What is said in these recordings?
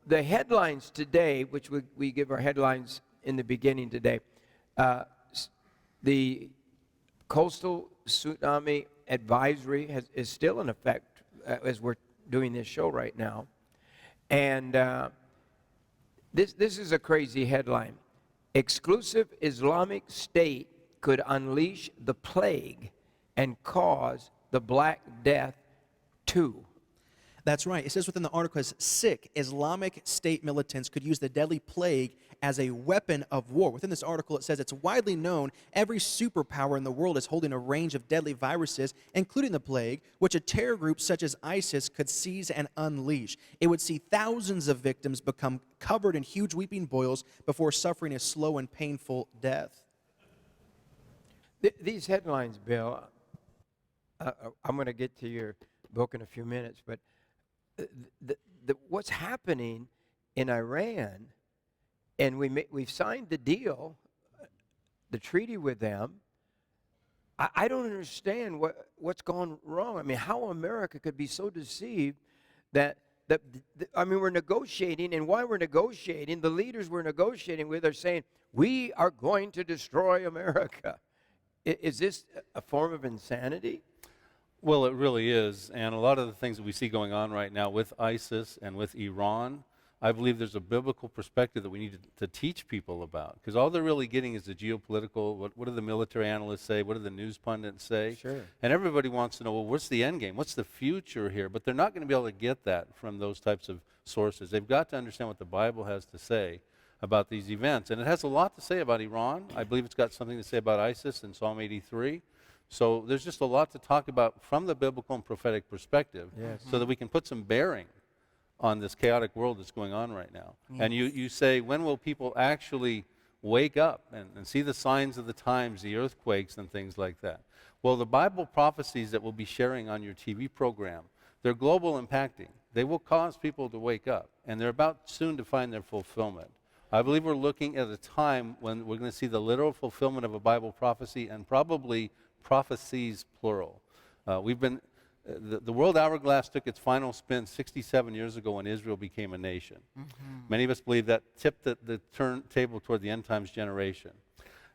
the headlines today, which we give our headlines in the beginning today, the coastal tsunami advisory is still in effect as we're doing this show right now. And this is a crazy headline. Exclusive Islamic State could unleash the plague and cause the Black Death too. That's right. It says within the article, sick Islamic State militants could use the deadly plague as a weapon of war. Within this article, it says it's widely known every superpower in the world is holding a range of deadly viruses, including the plague, which a terror group such as ISIS could seize and unleash. It would see thousands of victims become covered in huge weeping boils before suffering a slow and painful death. These headlines, Bill, I'm going to get to your book in a few minutes, but what's happening in Iran, and we've signed the deal, the treaty with them. I don't understand what's gone wrong. I mean, how America could be so deceived that we're negotiating, and while we're negotiating, the leaders we're negotiating with are saying, we are going to destroy America. Is this a form of insanity? Well, it really is, and a lot of the things that we see going on right now with ISIS and with Iran, I believe there's a biblical perspective that we need to teach people about, because all they're really getting is the geopolitical, what do the military analysts say, what do the news pundits say? Sure. And everybody wants to know, well, what's the end game? What's the future here? But they're not going to be able to get that from those types of sources. They've got to understand what the Bible has to say about these events, and it has a lot to say about Iran. I believe it's got something to say about ISIS in Psalm 83. So there's just a lot to talk about from the biblical and prophetic perspective, yes, so that we can put some bearing on this chaotic world that's going on right now. Yes. And you say, when will people actually wake up and see the signs of the times, the earthquakes and things like that? Well, the Bible prophecies that we'll be sharing on your TV program, they're global impacting. They will cause people to wake up, and they're about soon to find their fulfillment. I believe we're looking at a time when we're going to see the literal fulfillment of a Bible prophecy, and probably prophecies plural. The world hourglass took its final spin 67 years ago when Israel became a nation. Mm-hmm. Many of us believe that tipped the turntable toward the end times generation.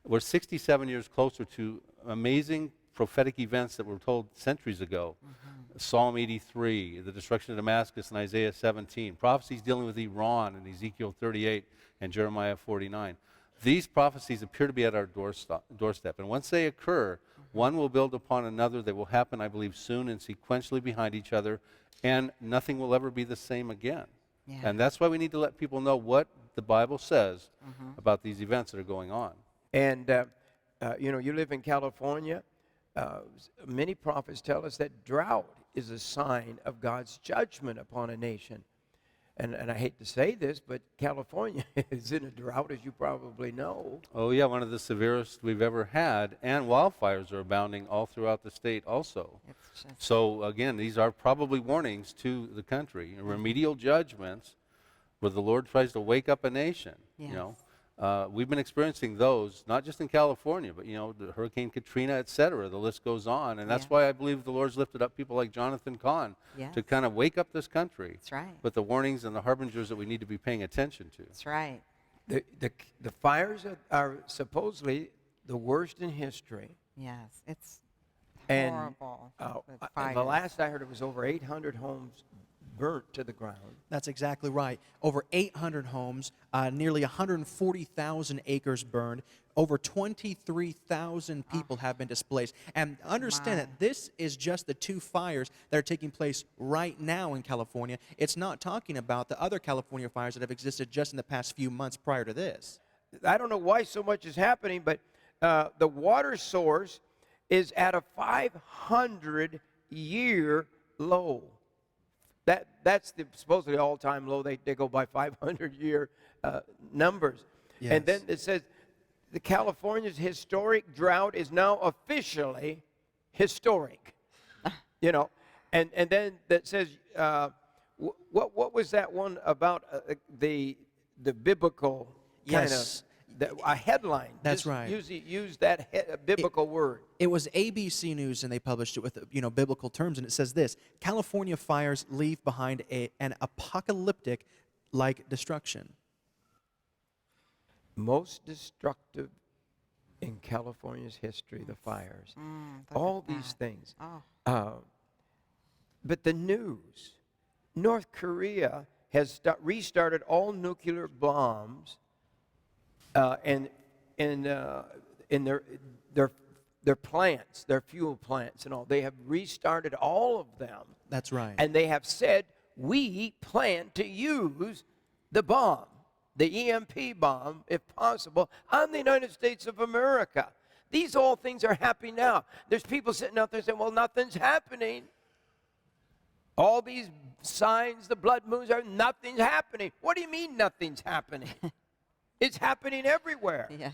We're 67 years closer to amazing prophetic events that were told centuries ago. Mm-hmm. Psalm 83, the destruction of Damascus in Isaiah 17, prophecies dealing with Iran in Ezekiel 38 and Jeremiah 49. These prophecies appear to be at our doorstep, and once they occur, one will build upon another. They will happen, I believe, soon and sequentially behind each other, and nothing will ever be the same again. Yeah. And that's why we need to let people know what the Bible says about these events that are going on. And, you live in California. Many prophets tell us that drought is a sign of God's judgment upon a nation. And I hate to say this, but California is in a drought, as you probably know. Oh, yeah, one of the severest we've ever had. And wildfires are abounding all throughout the state also. So, again, these are probably warnings to the country, remedial judgments where the Lord tries to wake up a nation. Yes. You know, we've been experiencing those, not just in California, but, the Hurricane Katrina, et cetera. The list goes on. And that's why I believe the Lord's lifted up people like Jonathan Cahn to kind of wake up this country. That's right. With the warnings and the harbingers that we need to be paying attention to. That's right. The fires are supposedly the worst in history. Yes, it's horrible. And the last I heard, it was over 800 homes burnt to the ground. That's exactly right. Over 800 homes, nearly 140,000 acres burned. Over 23,000 people have been displaced. And understand that this is just the two fires that are taking place right now in California. It's not talking about the other California fires that have existed just in the past few months prior to this. I don't know why so much is happening, but the water source is at a 500-year low. That's supposedly all-time low. They go by 500-year numbers. Yes. And then it says the California's historic drought is now officially historic. And then that says what was that one about the biblical kind of a headline? That's just right. Use that biblical word. It was ABC News, and they published it with biblical terms, and it says this: California fires leave behind an apocalyptic like destruction. Most destructive in California's history, the fires. Look All at these that. things. Oh, But the news, North Korea has restarted all nuclear bombs and in their plants, their fuel plants and all. They have restarted all of them. That's right. And they have said, we plan to use the bomb, the EMP bomb, if possible, on the United States of America. These all things are happening now. There's people sitting out there saying, well, nothing's happening. All these signs, the blood moons, nothing's happening. What do you mean nothing's happening? It's happening everywhere. yes.